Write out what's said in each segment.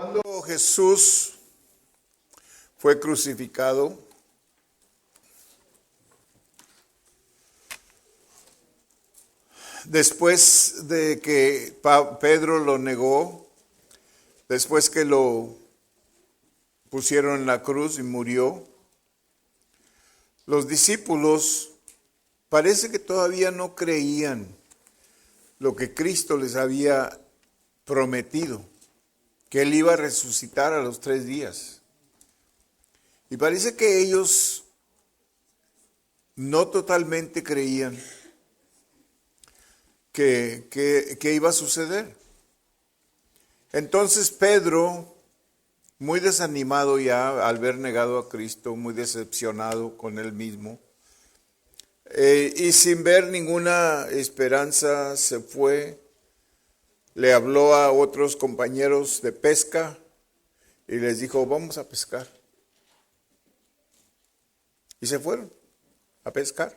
Cuando Jesús fue crucificado, después de que Pedro lo negó, después que lo pusieron en la cruz y murió, los discípulos parece que todavía no creían lo que Cristo les había prometido, que Él iba a resucitar a los 3 días. Y parece que ellos no totalmente creían que iba a suceder. Entonces Pedro, muy desanimado ya al ver negado a Cristo, muy decepcionado con él mismo, y sin ver ninguna esperanza, se fue, le habló a otros compañeros de pesca y les dijo, vamos a pescar. Y se fueron a pescar.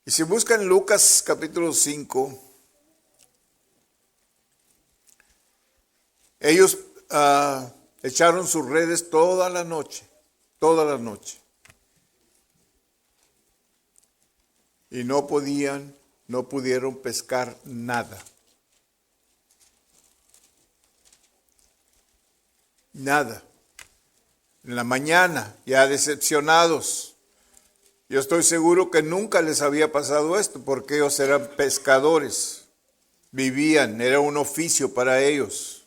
Y si buscan Lucas capítulo 5, ellos echaron sus redes toda la noche. Y no pudieron pescar nada. Nada. En la mañana, ya decepcionados. Yo estoy seguro que nunca les había pasado esto, porque ellos eran pescadores. Vivían, era un oficio para ellos.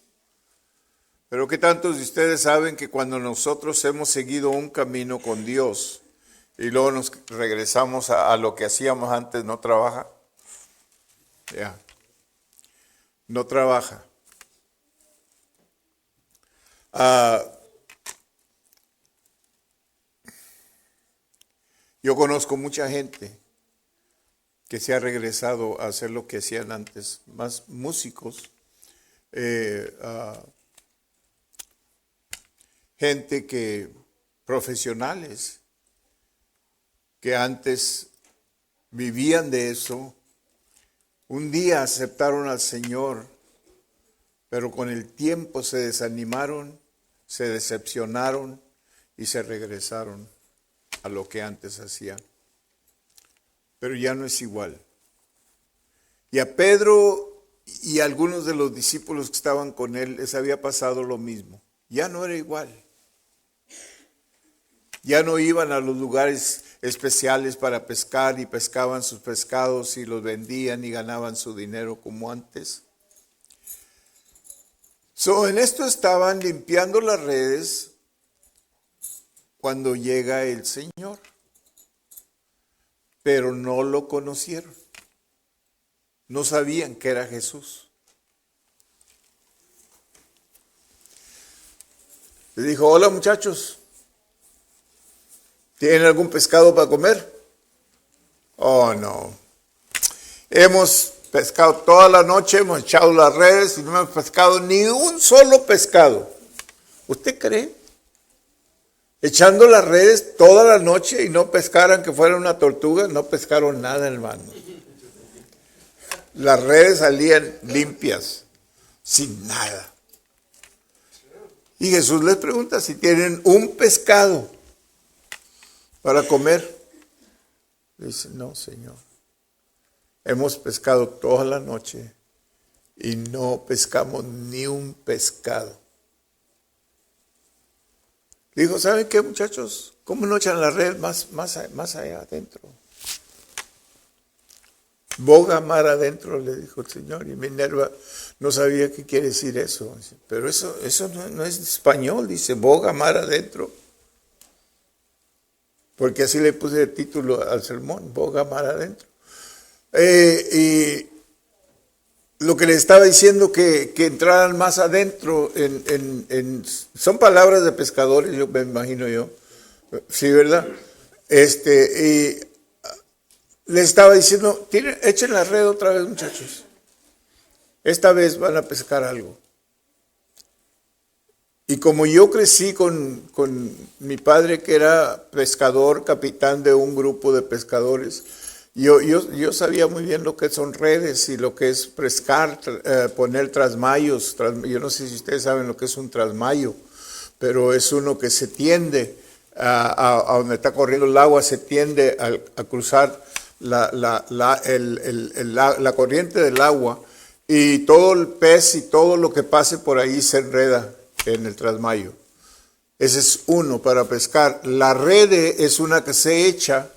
Pero ¿qué tantos de ustedes saben que cuando nosotros hemos seguido un camino con Dios y luego nos regresamos a lo que hacíamos antes, no trabaja? Ya. No trabaja. Yo conozco mucha gente que se ha regresado a hacer lo que hacían antes, más músicos, gente profesionales, que antes vivían de eso, un día aceptaron al Señor, pero con el tiempo se desanimaron, se decepcionaron y se regresaron a lo que antes hacían. Pero ya no es igual. Y a Pedro y a algunos de los discípulos que estaban con él les había pasado lo mismo. Ya no era igual. Ya no iban a los lugares especiales para pescar y pescaban sus pescados y los vendían y ganaban su dinero como antes. En esto estaban limpiando las redes cuando llega el Señor, pero no lo conocieron. No sabían que era Jesús. Le dijo, hola muchachos, ¿tienen algún pescado para comer? Oh, no. Hemos pescado toda la noche, hemos echado las redes y no hemos pescado ni un solo pescado. ¿Usted cree? Echando las redes toda la noche y no pescaran que fuera una tortuga, no pescaron nada, hermano. Las redes salían limpias, sin nada. Y Jesús les pregunta si tienen un pescado para comer. Dice, no, Señor. Hemos pescado toda la noche y no pescamos ni un pescado. Dijo, ¿saben qué, muchachos? ¿Cómo no echan la red más allá adentro? Boga mar adentro, le dijo el Señor. Y Minerva no sabía qué quiere decir eso. Pero eso no es español, dice boga mar adentro. Porque así le puse el título al sermón, boga mar adentro. Y lo que le estaba diciendo que entraran más adentro, son palabras de pescadores, yo me imagino yo, sí, ¿verdad? Y le estaba diciendo, echen la red otra vez, muchachos. Esta vez van a pescar algo. Y como yo crecí con mi padre, que era pescador, capitán de un grupo de pescadores, Yo sabía muy bien lo que son redes y lo que es pescar, poner trasmayos. Yo no sé si ustedes saben lo que es un trasmayo, pero es uno que se tiende a donde está corriendo el agua, se tiende a cruzar la corriente del agua, y todo el pez y todo lo que pase por ahí se enreda en el trasmayo. Ese es uno para pescar. La red es una que se echa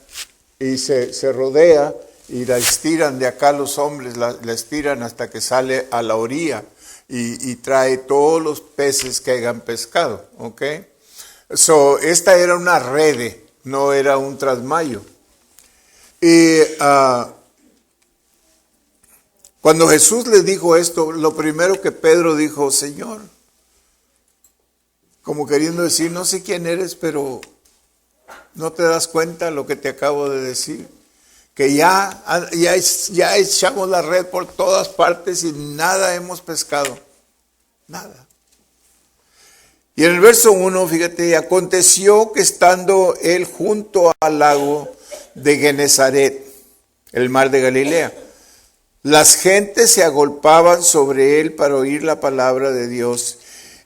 y se rodea y la estiran de acá los hombres, la estiran hasta que sale a la orilla y trae todos los peces que hayan pescado, ¿ok? Esta era una red, no era un trasmayo. Y cuando Jesús le dijo esto, lo primero que Pedro dijo, Señor, como queriendo decir, no sé quién eres, pero ¿no te das cuenta lo que te acabo de decir? Que ya echamos la red por todas partes y nada hemos pescado. Nada. Y en el verso 1, fíjate, aconteció que estando él junto al lago de Genezaret, el mar de Galilea, las gentes se agolpaban sobre él para oír la palabra de Dios,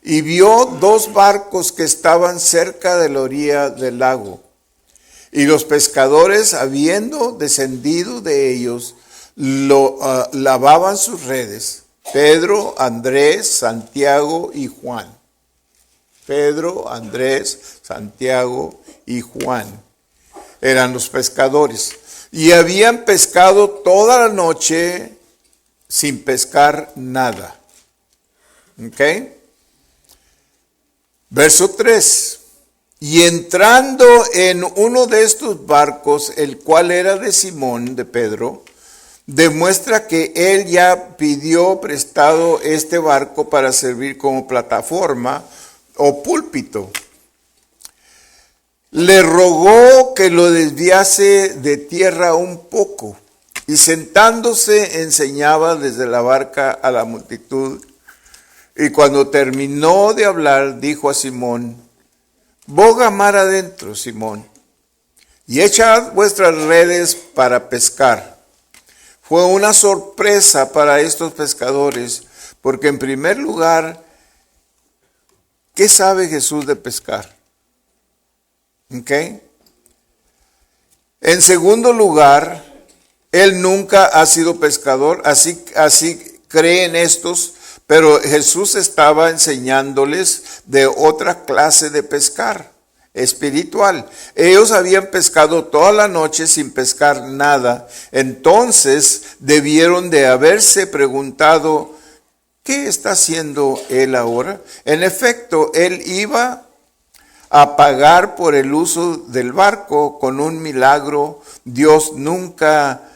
y vio 2 barcos que estaban cerca de la orilla del lago. Y los pescadores, habiendo descendido de ellos, lavaban sus redes. Pedro, Andrés, Santiago y Juan. Pedro, Andrés, Santiago y Juan eran los pescadores. Y habían pescado toda la noche sin pescar nada. ¿Ok? Verso 3. Y entrando en uno de estos barcos, el cual era de Simón, de Pedro, demuestra que él ya pidió prestado este barco para servir como plataforma o púlpito. Le rogó que lo desviase de tierra un poco, y sentándose enseñaba desde la barca a la multitud. Y cuando terminó de hablar, dijo a Simón, boga mar adentro, Simón, y echad vuestras redes para pescar. Fue una sorpresa para estos pescadores, porque en primer lugar, ¿qué sabe Jesús de pescar? ¿Ok? En segundo lugar, él nunca ha sido pescador, así creen estos. Pero Jesús estaba enseñándoles de otra clase de pescar, espiritual. Ellos habían pescado toda la noche sin pescar nada. Entonces debieron de haberse preguntado, ¿qué está haciendo él ahora? En efecto, él iba a pagar por el uso del barco con un milagro. Dios nunca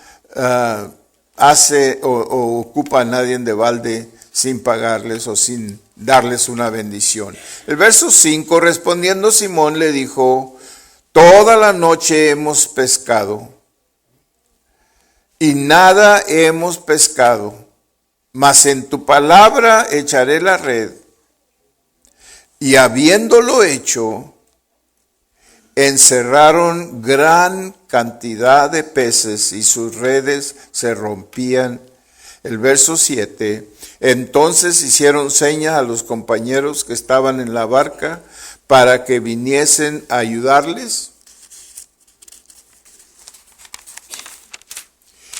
hace o ocupa a nadie de balde sin pagarles o sin darles una bendición. El verso 5, respondiendo Simón le dijo, toda la noche hemos pescado y nada hemos pescado, mas en tu palabra echaré la red. Y habiéndolo hecho, encerraron gran cantidad de peces y sus redes se rompían. El verso 7, entonces hicieron señas a los compañeros que estaban en la barca para que viniesen a ayudarles.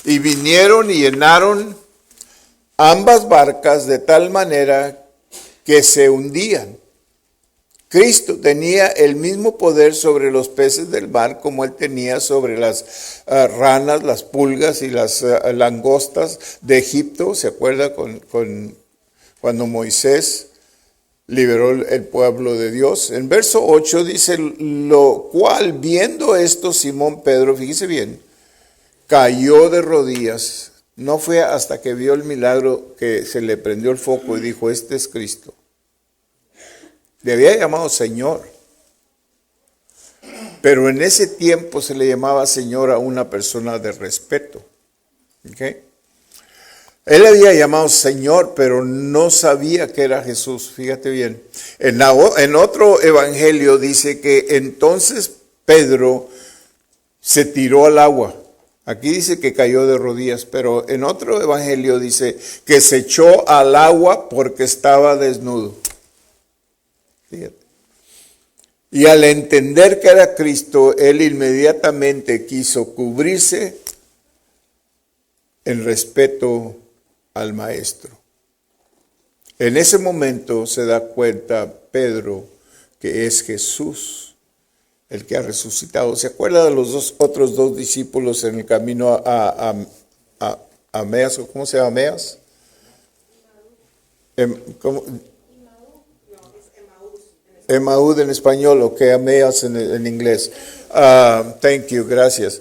Y vinieron y llenaron ambas barcas de tal manera que se hundían. Cristo tenía el mismo poder sobre los peces del mar como él tenía sobre las ranas, las pulgas y las langostas de Egipto. ¿Se acuerda cuando Moisés liberó el pueblo de Dios? En verso 8 dice, lo cual viendo esto Simón Pedro, fíjese bien, cayó de rodillas. No fue hasta que vio el milagro que se le prendió el foco y dijo, este es Cristo. Le había llamado Señor, pero en ese tiempo se le llamaba Señor a una persona de respeto. ¿Okay? Él había llamado Señor, pero no sabía que era Jesús. Fíjate bien. En otro evangelio dice que entonces Pedro se tiró al agua Aquí dice que cayó de rodillas, pero en otro evangelio dice que se echó al agua porque estaba desnudo. Fíjate. Y al entender que era Cristo, él inmediatamente quiso cubrirse en respeto al Maestro. En ese momento se da cuenta Pedro que es Jesús el que ha resucitado. ¿Se acuerda de los otros dos discípulos en el camino a Ameas? ¿Cómo se llama Ameas? Emaúd en español, o que Ameas en inglés. Thank you, gracias.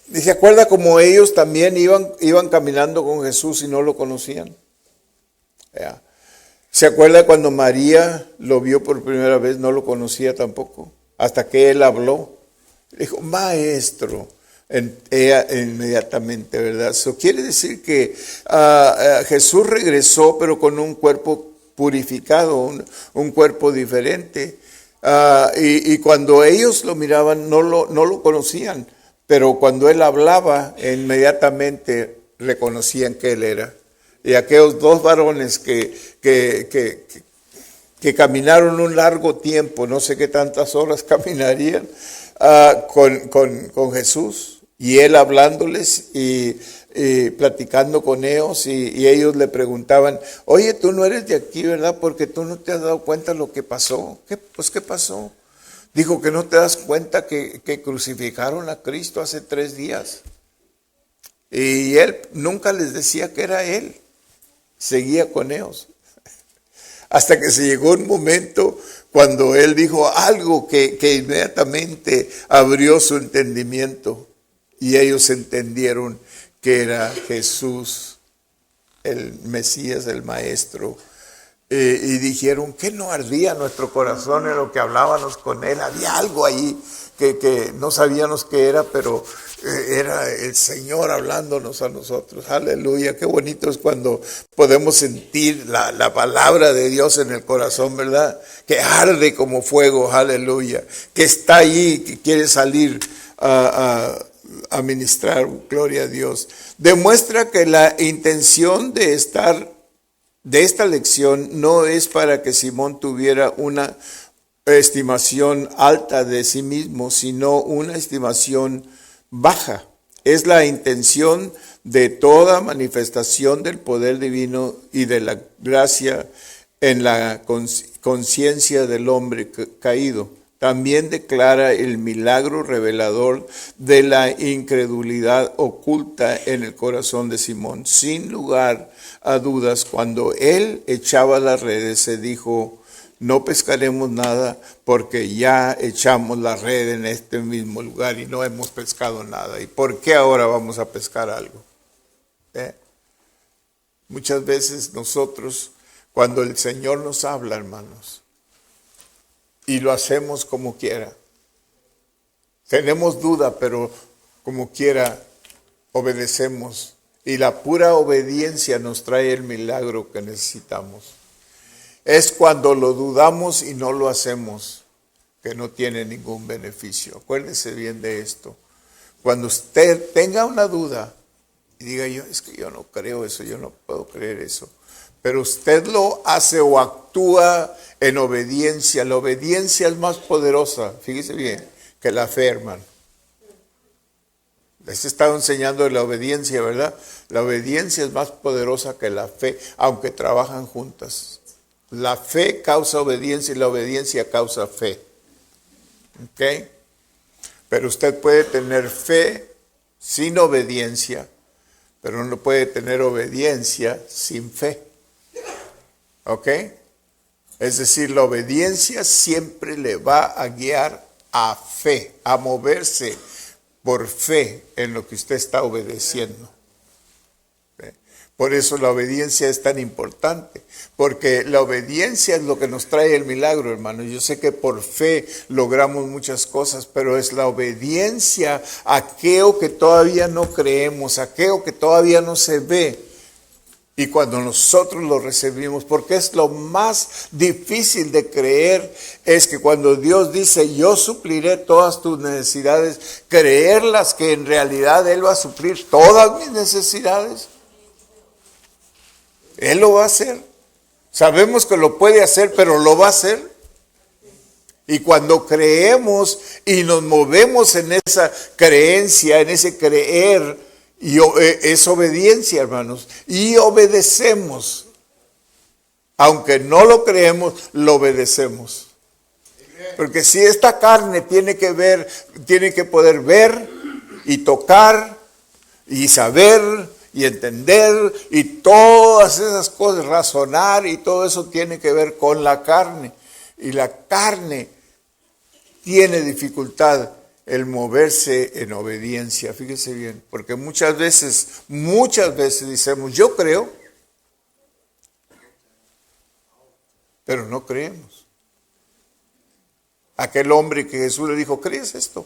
¿Y se acuerda como ellos también iban caminando con Jesús y no lo conocían? Yeah. ¿Se acuerda cuando María lo vio por primera vez? No lo conocía tampoco, hasta que él habló. Le dijo, Maestro, ella inmediatamente, ¿verdad? Eso quiere decir que Jesús regresó, pero con un cuerpo purificado, un cuerpo diferente. Y cuando ellos lo miraban, no lo conocían, pero cuando él hablaba, inmediatamente reconocían que él era. Y aquellos dos varones que caminaron un largo tiempo, no sé qué tantas horas caminarían con Jesús, y él hablándoles y platicando con ellos, y ellos le preguntaban, oye, tú no eres de aquí, ¿verdad? Porque tú no te has dado cuenta de lo que pasó. ¿Qué pasó? Dijo que no te das cuenta que crucificaron a Cristo hace 3 días. Y él nunca les decía que era él. Seguía con ellos. Hasta que se llegó un momento cuando él dijo algo que inmediatamente abrió su entendimiento. Y ellos entendieron que era Jesús, el Mesías, el Maestro. Y dijeron, ¿qué no ardía nuestro corazón en lo que hablábamos con él? Había algo ahí que no sabíamos qué era, pero era el Señor hablándonos a nosotros. Aleluya, qué bonito es cuando podemos sentir la palabra de Dios en el corazón, ¿verdad? Que arde como fuego, aleluya. Que está ahí, que quiere salir a ministrar, gloria a Dios. Demuestra que la intención de esta lección no es para que Simón tuviera una estimación alta de sí mismo, sino una estimación baja. Es la intención de toda manifestación del poder divino y de la gracia en la conciencia del hombre caído. También declara el milagro revelador de la incredulidad oculta en el corazón de Simón. Sin lugar a dudas, cuando él echaba las redes, se dijo, no pescaremos nada porque ya echamos la red en este mismo lugar y no hemos pescado nada. ¿Y por qué ahora vamos a pescar algo? Muchas veces nosotros, cuando el Señor nos habla, hermanos, y lo hacemos como quiera, tenemos duda, pero como quiera obedecemos. Y la pura obediencia nos trae el milagro que necesitamos. Es cuando lo dudamos y no lo hacemos que no tiene ningún beneficio. Acuérdese bien de esto. Cuando usted tenga una duda y diga, es que yo no creo eso, yo no puedo creer eso, pero usted lo hace o actúa en obediencia. La obediencia es más poderosa, fíjese bien, que la fe, hermano. Les he estado enseñando de la obediencia, ¿verdad? La obediencia es más poderosa que la fe, aunque trabajan juntas. La fe causa obediencia y la obediencia causa fe. ¿Ok? Pero usted puede tener fe sin obediencia, pero no puede tener obediencia sin fe. ¿Ok? Es decir, la obediencia siempre le va a guiar a fe, a moverse por fe en lo que usted está obedeciendo. Por eso la obediencia es tan importante, porque la obediencia es lo que nos trae el milagro, hermano. Yo sé que por fe logramos muchas cosas, pero es la obediencia a aquello que todavía no creemos, a aquello que todavía no se ve. Y cuando nosotros lo recibimos, porque es lo más difícil de creer, es que cuando Dios dice, yo supliré todas tus necesidades, creerlas que en realidad Él va a suplir todas mis necesidades. Él lo va a hacer. Sabemos que lo puede hacer, pero lo va a hacer. Y cuando creemos y nos movemos en esa creencia, en ese creer, es obediencia, hermanos, y obedecemos. Aunque no lo creemos, lo obedecemos. Porque si esta carne tiene que ver, tiene que poder ver y tocar y saber y entender y todas esas cosas, razonar, y todo eso tiene que ver con la carne. Y la carne tiene dificultad el moverse en obediencia. Fíjese bien, porque muchas veces decimos, yo creo, pero no creemos. Aquel hombre que Jesús le dijo, ¿crees esto?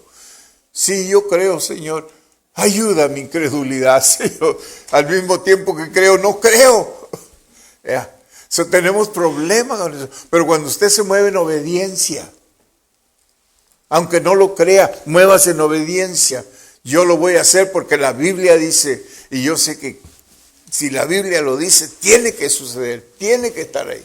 Sí, yo creo, Señor. Ayuda a mi incredulidad, Señor. Al mismo tiempo que creo, no creo. Tenemos problemas con eso. Pero cuando usted se mueve en obediencia, aunque no lo crea, muévase en obediencia. Yo lo voy a hacer porque la Biblia dice, y yo sé que si la Biblia lo dice, tiene que suceder, tiene que estar ahí.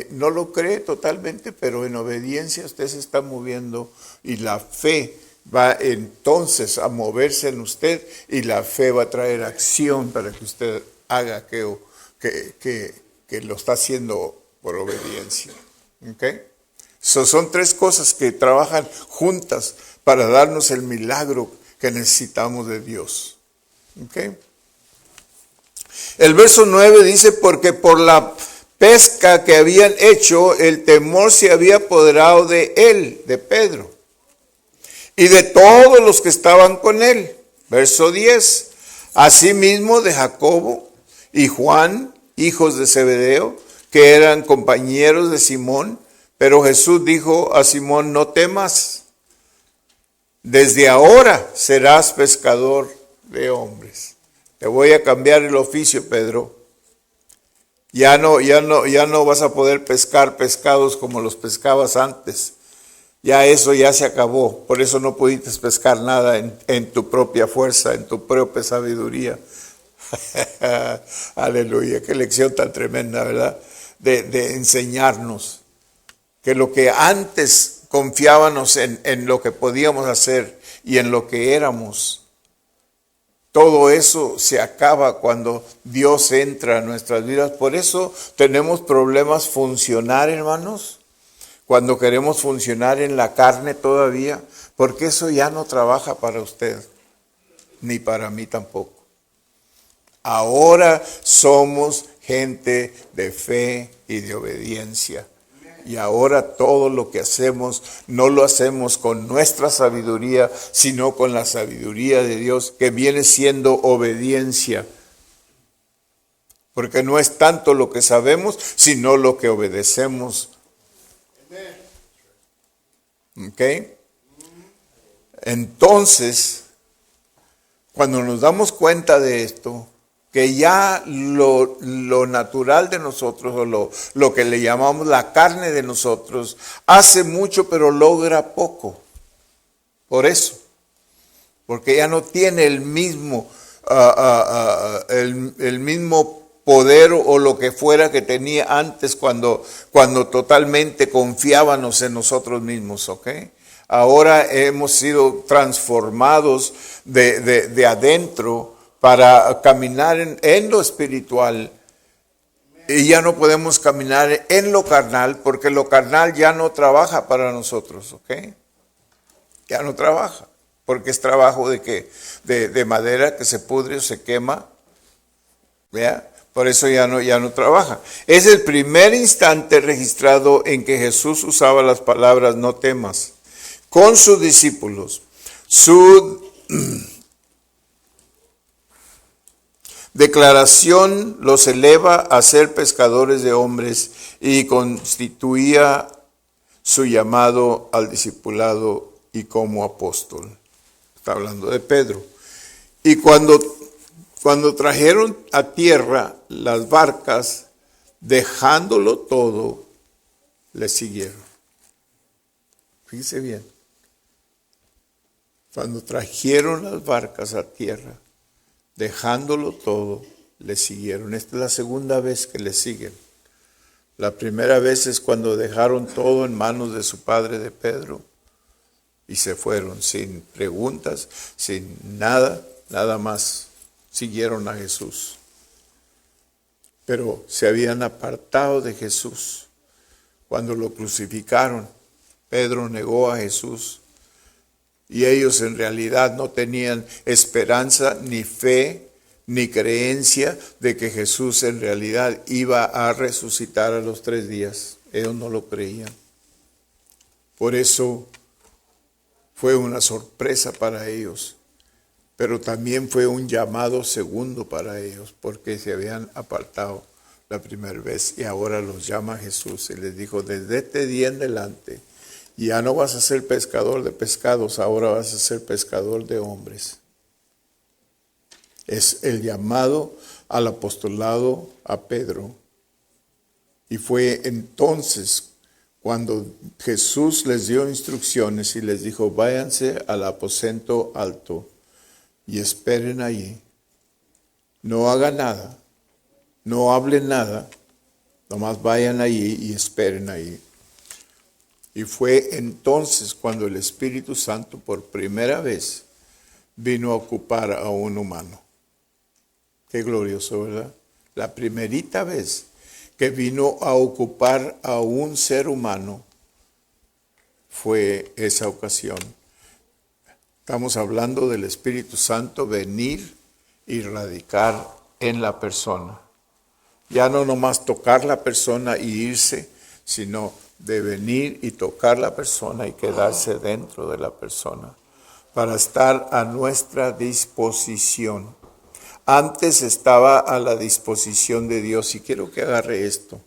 No lo cree totalmente, pero en obediencia usted se está moviendo y la fe va entonces a moverse en usted y la fe va a traer acción para que usted haga que lo está haciendo por obediencia. ¿Okay? Son tres cosas que trabajan juntas para darnos el milagro que necesitamos de Dios. ¿Okay? El verso 9 dice, porque por la pesca que habían hecho, el temor se había apoderado de él, de Pedro, y de todos los que estaban con él. Verso 10, asimismo de Jacobo y Juan, hijos de Zebedeo, que eran compañeros de Simón. Pero Jesús dijo a Simón, no temas, desde ahora serás pescador de hombres. Te voy a cambiar el oficio, Pedro. Ya no vas a poder pescar pescados como los pescabas antes. Ya eso ya se acabó. Por eso no pudiste pescar nada en tu propia fuerza, en tu propia sabiduría. Aleluya, qué lección tan tremenda, ¿verdad? De enseñarnos que lo que antes confiábamos en lo que podíamos hacer y en lo que éramos, todo eso se acaba cuando Dios entra a nuestras vidas. Por eso tenemos problemas funcionar, hermanos, cuando queremos funcionar en la carne todavía, porque eso ya no trabaja para usted, ni para mí tampoco. Ahora somos gente de fe y de obediencia. Y ahora todo lo que hacemos, no lo hacemos con nuestra sabiduría, sino con la sabiduría de Dios, que viene siendo obediencia. Porque no es tanto lo que sabemos, sino lo que obedecemos. ¿Ok? Entonces, cuando nos damos cuenta de esto, que ya lo natural de nosotros, o lo que le llamamos la carne de nosotros, hace mucho pero logra poco. Por eso. Porque ya no tiene el mismo poder o lo que fuera que tenía antes cuando totalmente confiábamos en nosotros mismos, ¿ok? Ahora hemos sido transformados de adentro para caminar en lo espiritual, y ya no podemos caminar en lo carnal, porque lo carnal ya no trabaja para nosotros, ¿ok? Ya no trabaja, porque es trabajo de ¿qué? De madera que se pudre o se quema, ¿vea? Por eso ya no trabaja. Es el primer instante registrado en que Jesús usaba las palabras no temas con sus discípulos. Su declaración los eleva a ser pescadores de hombres y constituía su llamado al discipulado y como apóstol. Está hablando de Pedro. Y cuando Cuando trajeron a tierra las barcas, dejándolo todo, le siguieron. Fíjese bien. Cuando trajeron las barcas a tierra, dejándolo todo, le siguieron. Esta es la segunda vez que le siguen. La primera vez es cuando dejaron todo en manos de su padre, de Pedro, y se fueron sin preguntas, sin nada, nada más. Siguieron a Jesús. Pero se habían apartado de Jesús. Cuando lo crucificaron, Pedro negó a Jesús. Y ellos en realidad no tenían esperanza, ni fe, ni creencia de que Jesús en realidad iba a resucitar a los 3 días. Ellos no lo creían. Por eso fue una sorpresa para ellos. Pero también fue un llamado segundo para ellos, porque se habían apartado la primera vez y ahora los llama Jesús y les dijo, desde este día en adelante, ya no vas a ser pescador de pescados, ahora vas a ser pescador de hombres. Es el llamado al apostolado a Pedro. Y fue entonces cuando Jesús les dio instrucciones y les dijo, váyanse al aposento alto y esperen allí. No hagan nada, no hablen nada, nomás vayan allí y esperen allí. Y fue entonces cuando el Espíritu Santo por primera vez vino a ocupar a un humano. Qué glorioso, ¿verdad? La primerita vez que vino a ocupar a un ser humano fue esa ocasión. Estamos hablando del Espíritu Santo venir y radicar en la persona. Ya no nomás tocar la persona y irse, sino de venir y tocar la persona y quedarse dentro de la persona para estar a nuestra disposición. Antes estaba a la disposición de Dios y quiero que agarre esto,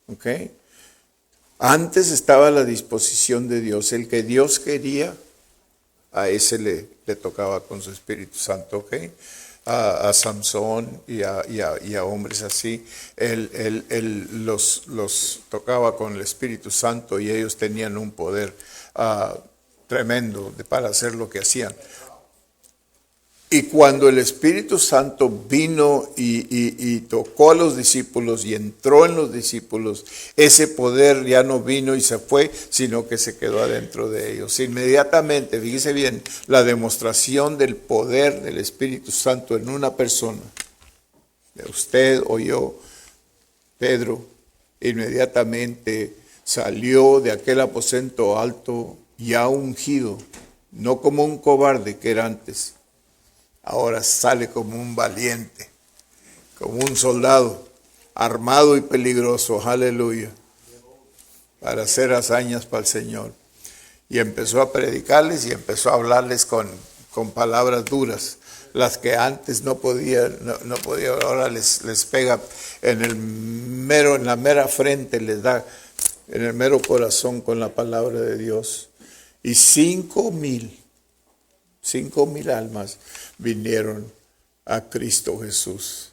¿ok? Antes estaba a la disposición de Dios. El que Dios quería, a ese le tocaba con su Espíritu Santo, ¿ok? A Samson y a hombres así, él los tocaba con el Espíritu Santo y ellos tenían un poder tremendo para hacer lo que hacían. Y cuando el Espíritu Santo vino y tocó a los discípulos y entró en los discípulos, ese poder ya no vino y se fue, sino que se quedó adentro de ellos. Inmediatamente, fíjese bien, la demostración del poder del Espíritu Santo en una persona, de usted o yo, Pedro, inmediatamente salió de aquel aposento alto ya ungido, no como un cobarde que era antes. Ahora sale como un valiente, como un soldado, armado y peligroso, aleluya, para hacer hazañas para el Señor. Y empezó a predicarles y empezó a hablarles con palabras duras, las que antes no podía, ahora les pega en la mera frente, les da en el mero corazón con la palabra de Dios. Y 5,000 almas vinieron a Cristo Jesús.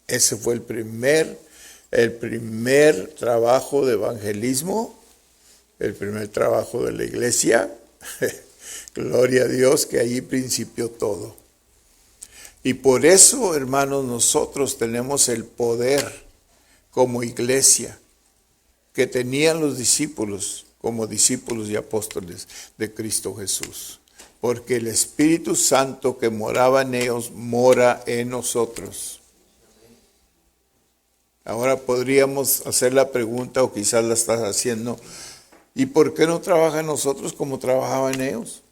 Ese fue el primer trabajo de evangelismo, el primer trabajo de la iglesia. Gloria a Dios que allí principió todo. Y por eso, hermanos, nosotros tenemos el poder como iglesia que tenían los discípulos como discípulos y apóstoles de Cristo Jesús. Porque el Espíritu Santo que moraba en ellos, mora en nosotros. Ahora podríamos hacer la pregunta, o quizás la estás haciendo, ¿y por qué no trabaja en nosotros como trabajaba en ellos?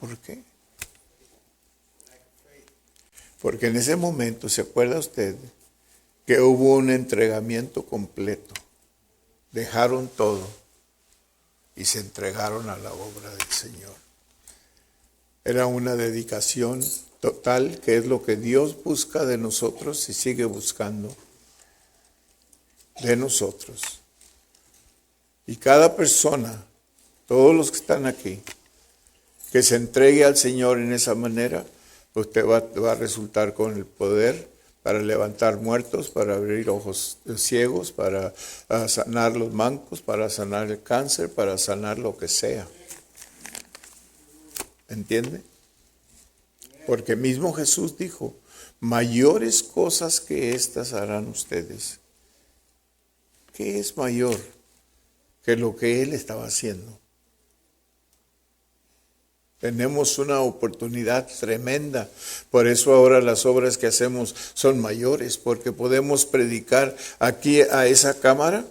¿Por qué? Porque en ese momento, ¿se acuerda usted que hubo un entregamiento completo? Dejaron todo y se entregaron a la obra del Señor. Era una dedicación total, que es lo que Dios busca de nosotros y sigue buscando de nosotros. Y cada persona, todos los que están aquí, que se entregue al Señor en esa manera, usted va a resultar con el poder para levantar muertos, para abrir ojos ciegos, para sanar los mancos, para sanar el cáncer, para sanar lo que sea. ¿Entiende? Porque mismo Jesús dijo, mayores cosas que estas harán ustedes. ¿Qué es mayor que lo que Él estaba haciendo? Tenemos una oportunidad tremenda. Por eso ahora las obras que hacemos son mayores, porque podemos predicar aquí a esa cámara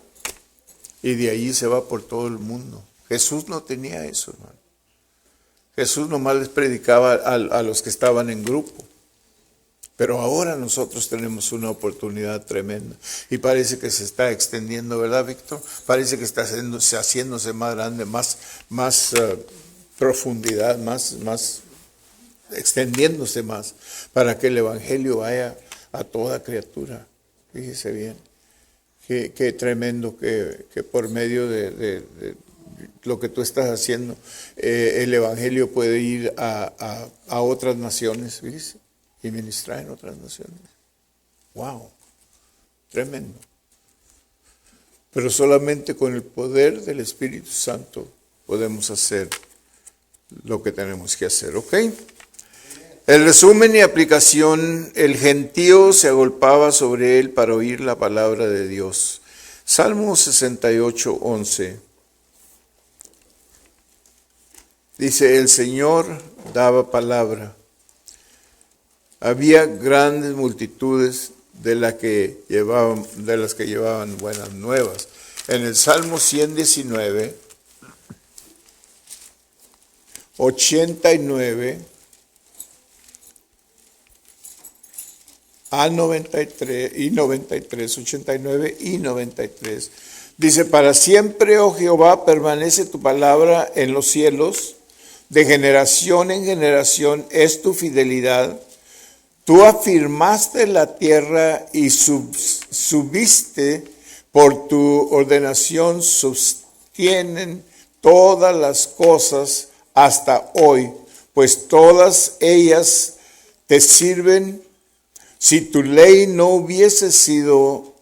y de ahí se va por todo el mundo. Jesús no tenía eso, hermano. Jesús nomás les predicaba a los que estaban en grupo. Pero ahora nosotros tenemos una oportunidad tremenda. Y parece que se está extendiendo, ¿verdad, Víctor? Parece que está haciéndose más grande, más profundidad, más extendiéndose más, para que el Evangelio vaya a toda criatura. Fíjese bien. Qué tremendo que por medio de lo que tú estás haciendo, el Evangelio puede ir a otras naciones, fíjese, y ministrar en otras naciones. ¡Wow! Tremendo. Pero solamente con el poder del Espíritu Santo podemos hacer lo que tenemos que hacer, ¿ok? El resumen y aplicación: el gentío se agolpaba sobre él para oír la palabra de Dios. Salmo 68, 11. Dice, el Señor daba palabra. Había grandes multitudes de las que llevaban buenas nuevas. En el Salmo 119, 89 al 93 y 93, 89 y 93. Dice, para siempre, oh Jehová, permanece tu palabra en los cielos, de generación en generación es tu fidelidad. Tú afirmaste la tierra y subiste, por tu ordenación sostienen todas las cosas hasta hoy, pues todas ellas te sirven. Si tu ley no hubiese sido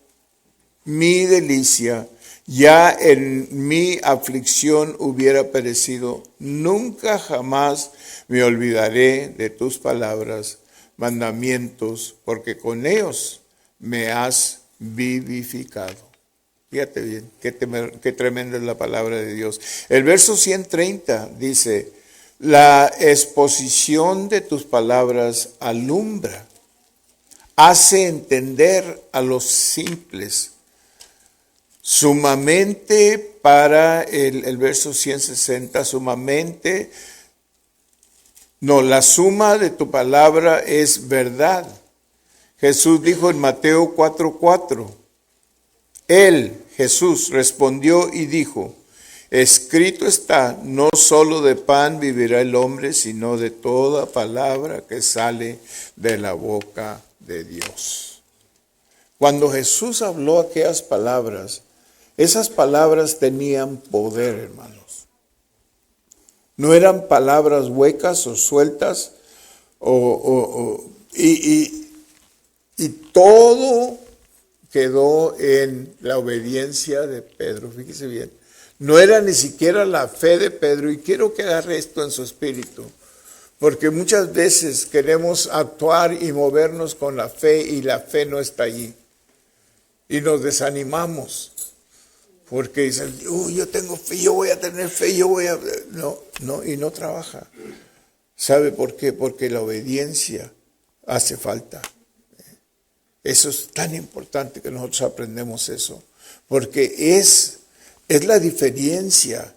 mi delicia, ya en mi aflicción hubiera perecido. Nunca jamás me olvidaré de tus palabras, mandamientos, porque con ellos me has vivificado. Fíjate bien, qué tremenda es la palabra de Dios. El verso 130 dice, la exposición de tus palabras alumbra, hace entender a los simples. Sumamente, para el verso 160, sumamente, no, la suma de tu palabra es verdad. Jesús dijo en Mateo 4:4, Él, Jesús, respondió y dijo, escrito está, no solo de pan vivirá el hombre, sino de toda palabra que sale de la boca de Dios. Cuando Jesús habló aquellas palabras, esas palabras tenían poder, hermanos. No eran palabras huecas o sueltas, y todo quedó en la obediencia de Pedro. Fíjese bien, no era ni siquiera la fe de Pedro, y quiero que agarre esto en su espíritu, porque muchas veces queremos actuar y movernos con la fe, y la fe no está allí, y nos desanimamos. Porque dicen, yo tengo fe, yo voy a tener fe, no, y no trabaja. ¿Sabe por qué? Porque la obediencia hace falta. Eso es tan importante que nosotros aprendemos eso. Porque es la diferencia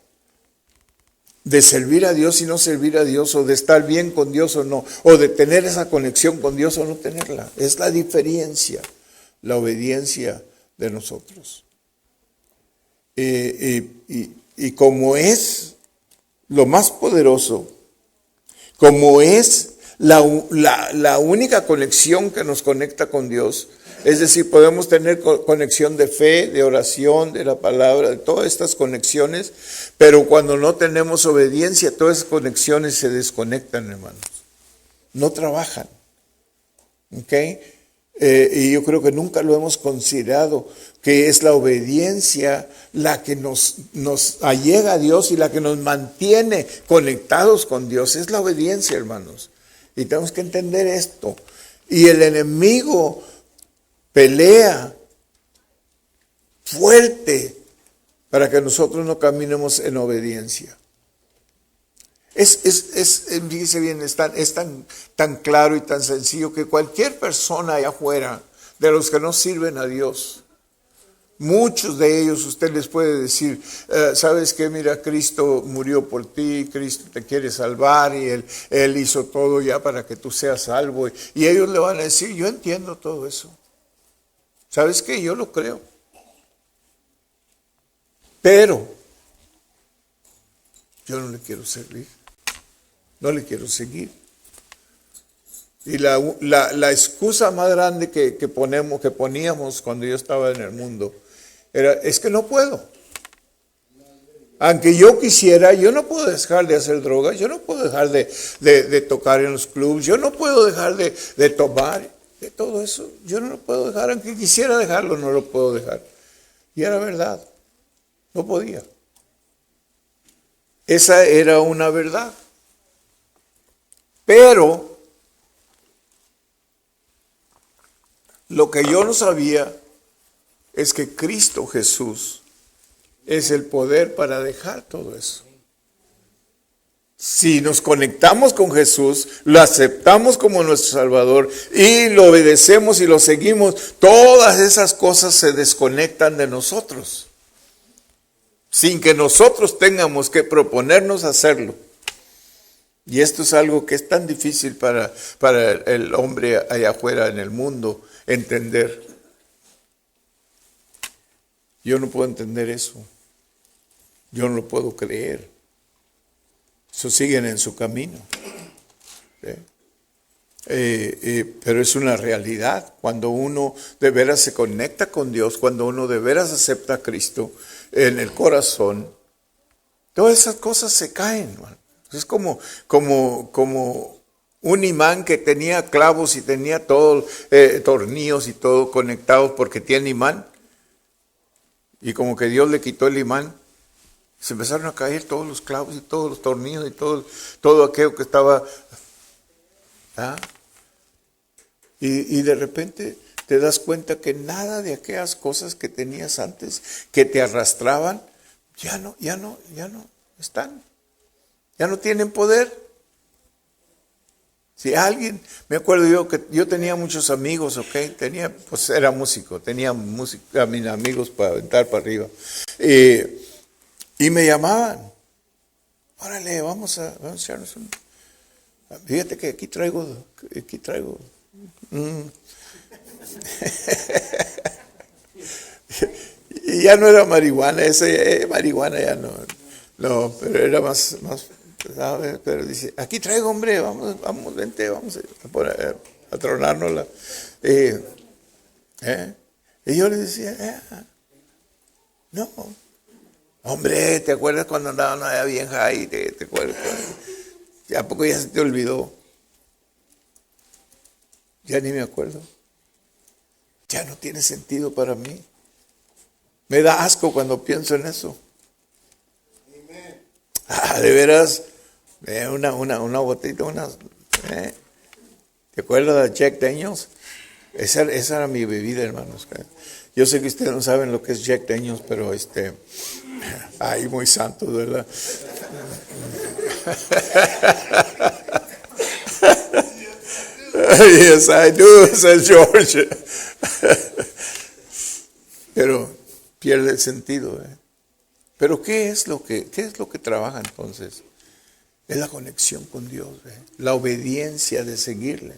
de servir a Dios y no servir a Dios, o de estar bien con Dios o no, o de tener esa conexión con Dios o no tenerla. Es la diferencia, la obediencia de nosotros. Y como es lo más poderoso, como es La única conexión que nos conecta con Dios, es decir, podemos tener conexión de fe, de oración, de la palabra, de todas estas conexiones, pero cuando no tenemos obediencia, todas esas conexiones se desconectan, hermanos. No trabajan. ¿Ok? Y yo creo que nunca lo hemos considerado, que es la obediencia la que nos allega a Dios y la que nos mantiene conectados con Dios. Es la obediencia, hermanos. Y tenemos que entender esto. Y el enemigo pelea fuerte para que nosotros no caminemos en obediencia. Fíjese bien, es tan claro y tan sencillo que cualquier persona allá afuera, de los que no sirven a Dios, muchos de ellos usted les puede decir, ¿sabes qué? Mira, Cristo murió por ti, Cristo te quiere salvar y Él hizo todo ya para que tú seas salvo. Y ellos le van a decir, yo entiendo todo eso. ¿Sabes qué? Yo lo creo. Pero yo no le quiero servir. No le quiero seguir. Y la excusa más grande que poníamos cuando yo estaba en el mundo, es que no puedo. Aunque yo quisiera, yo no puedo dejar de hacer drogas, yo no puedo dejar de tocar en los clubes, yo no puedo dejar de tomar, de todo eso, yo no lo puedo dejar, aunque quisiera dejarlo, no lo puedo dejar. Y era verdad, no podía. Esa era una verdad. Pero lo que yo no sabía es que Cristo Jesús es el poder para dejar todo eso. Si nos conectamos con Jesús, lo aceptamos como nuestro Salvador y lo obedecemos y lo seguimos, todas esas cosas se desconectan de nosotros, sin que nosotros tengamos que proponernos hacerlo. Y esto es algo que es tan difícil para el hombre allá afuera en el mundo entender. Yo no puedo entender eso. Yo no lo puedo creer. Eso siguen en su camino. Pero es una realidad. Cuando uno de veras se conecta con Dios, cuando uno de veras acepta a Cristo en el corazón, todas esas cosas se caen, hermano. Es como un imán que tenía clavos y tenía todos tornillos y todo conectados porque tiene imán. Y como que Dios le quitó el imán, se empezaron a caer todos los clavos y todos los tornillos y todo aquello que estaba. ¿Ah? Y de repente te das cuenta que nada de aquellas cosas que tenías antes, que te arrastraban, ya no están. Ya no tienen poder. Si alguien, me acuerdo yo que yo tenía muchos amigos, ¿ok? Era músico, tenía amigos para aventar para arriba. Y me llamaban, órale, vamos a echarnos un. Fíjate que aquí traigo. Y ya no era marihuana, marihuana ya no, pero era más, ¿sabes? Pero dice, aquí traigo, hombre, vamos, vente, vamos a tronárnosla. Y yo le decía, no, hombre, ¿te acuerdas cuando andaban allá bien high? ¿Te acuerdas? ¿A poco ya se te olvidó? Ya ni me acuerdo. Ya no tiene sentido para mí. Me da asco cuando pienso en eso. De veras, una botita, ¿te acuerdas de Jack Daniels? Esa era mi bebida, hermanos. Yo sé que ustedes no saben lo que es Jack Daniels, pero ay, muy santo, ¿verdad? Yes, I do, says George. Pero pierde el sentido, Pero ¿qué es lo que trabaja entonces? Es la conexión con Dios, la obediencia de seguirle,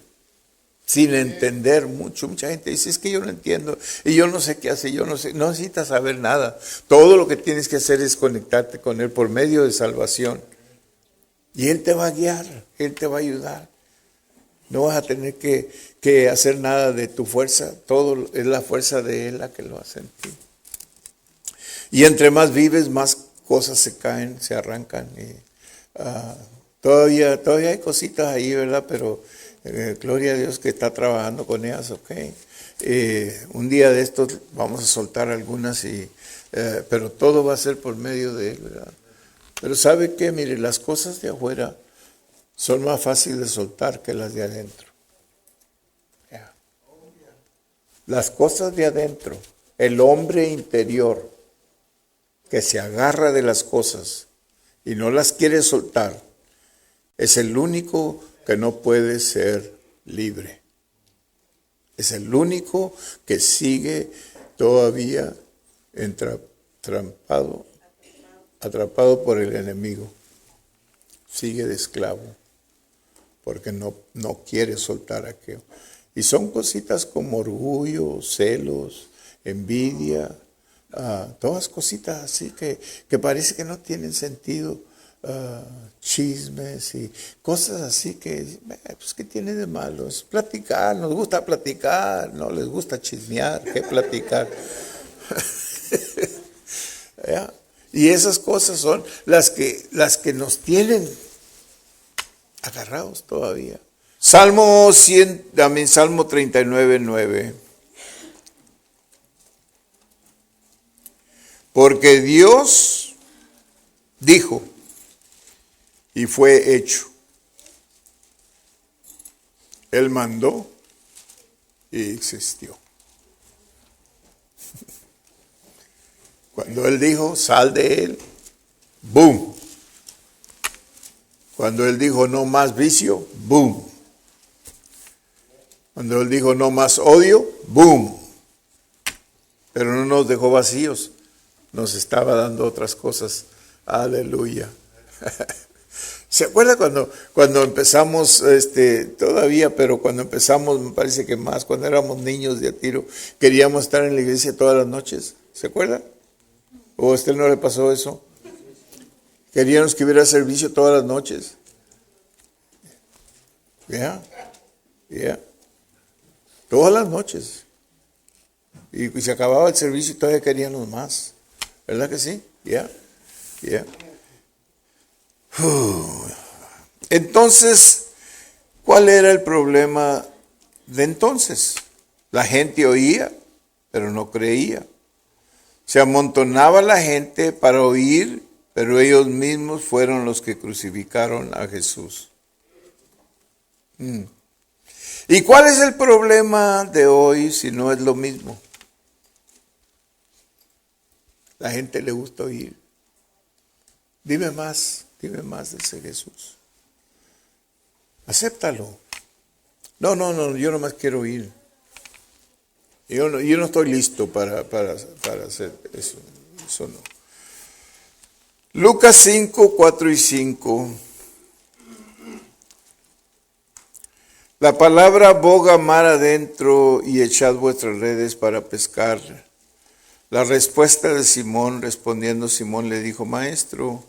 sin entender mucho. Mucha gente dice, es que yo no entiendo, y yo no sé qué hacer, yo no sé, no necesitas saber nada. Todo lo que tienes que hacer es conectarte con Él por medio de salvación. Y Él te va a guiar, Él te va a ayudar. No vas a tener que hacer nada de tu fuerza. Todo es la fuerza de Él la que lo hace en ti. Y entre más vives, más cosas se caen, se arrancan. Y, todavía hay cositas ahí, ¿verdad? Pero gloria a Dios que está trabajando con ellas, ¿ok? Un día de estos vamos a soltar algunas, pero todo va a ser por medio de Él, ¿verdad? Pero ¿sabe qué? Mire, las cosas de afuera son más fáciles de soltar que las de adentro. Yeah. Las cosas de adentro, el hombre interior que se agarra de las cosas y no las quiere soltar, es el único que no puede ser libre. Es el único que sigue todavía atrapado por el enemigo. Sigue de esclavo, porque no quiere soltar aquello. Y son cositas como orgullo, celos, envidia, todas cositas así que parece que no tienen sentido. Chismes y cosas así que, pues, ¿qué tiene de malo? Es platicar, nos gusta platicar, no les gusta chismear, ¿qué platicar? ¿Ya? Y esas cosas son las que nos tienen agarrados todavía. Salmo 39:9. Porque Dios dijo y fue hecho. Él mandó y existió. Cuando Él dijo, sal de él, ¡boom! Cuando Él dijo, no más vicio, ¡boom! Cuando Él dijo, no más odio, ¡boom! Pero no nos dejó vacíos, nos estaba dando otras cosas. Aleluya. ¿Se acuerda cuando empezamos, todavía, pero cuando empezamos, me parece que más, cuando éramos niños de a tiro, queríamos estar en la iglesia todas las noches? ¿Se acuerda? ¿O a usted no le pasó eso? Queríamos que hubiera servicio todas las noches. ¿Ya? Todas las noches. Y se acababa el servicio y todavía queríamos más. ¿Verdad que sí? Ya. Entonces, ¿cuál era el problema de entonces? La gente oía, pero no creía. Se amontonaba la gente para oír, pero ellos mismos fueron los que crucificaron a Jesús. ¿Y cuál es el problema de hoy si no es lo mismo? La gente le gusta oír. Dime más de ese Jesús. Acéptalo. No, yo nomás quiero oír. Yo no estoy listo para hacer eso. Eso no. Lucas 5:4-5. La palabra boga mar adentro y echad vuestras redes para pescar. La respuesta de Simón, respondiendo Simón le dijo, Maestro,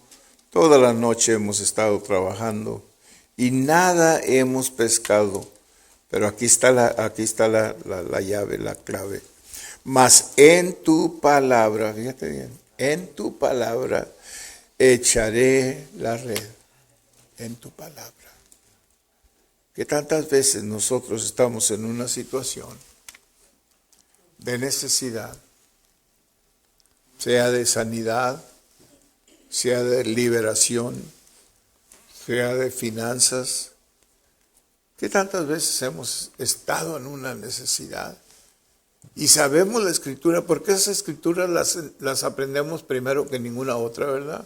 toda la noche hemos estado trabajando y nada hemos pescado. Pero aquí está la llave, la clave. Mas en tu palabra, fíjate bien, en tu palabra echaré la red. En tu palabra. Que tantas veces nosotros estamos en una situación de necesidad, sea de sanidad, sea de liberación, sea de finanzas, que tantas veces hemos estado en una necesidad y sabemos la escritura, porque esas escrituras las aprendemos primero que ninguna otra, ¿verdad?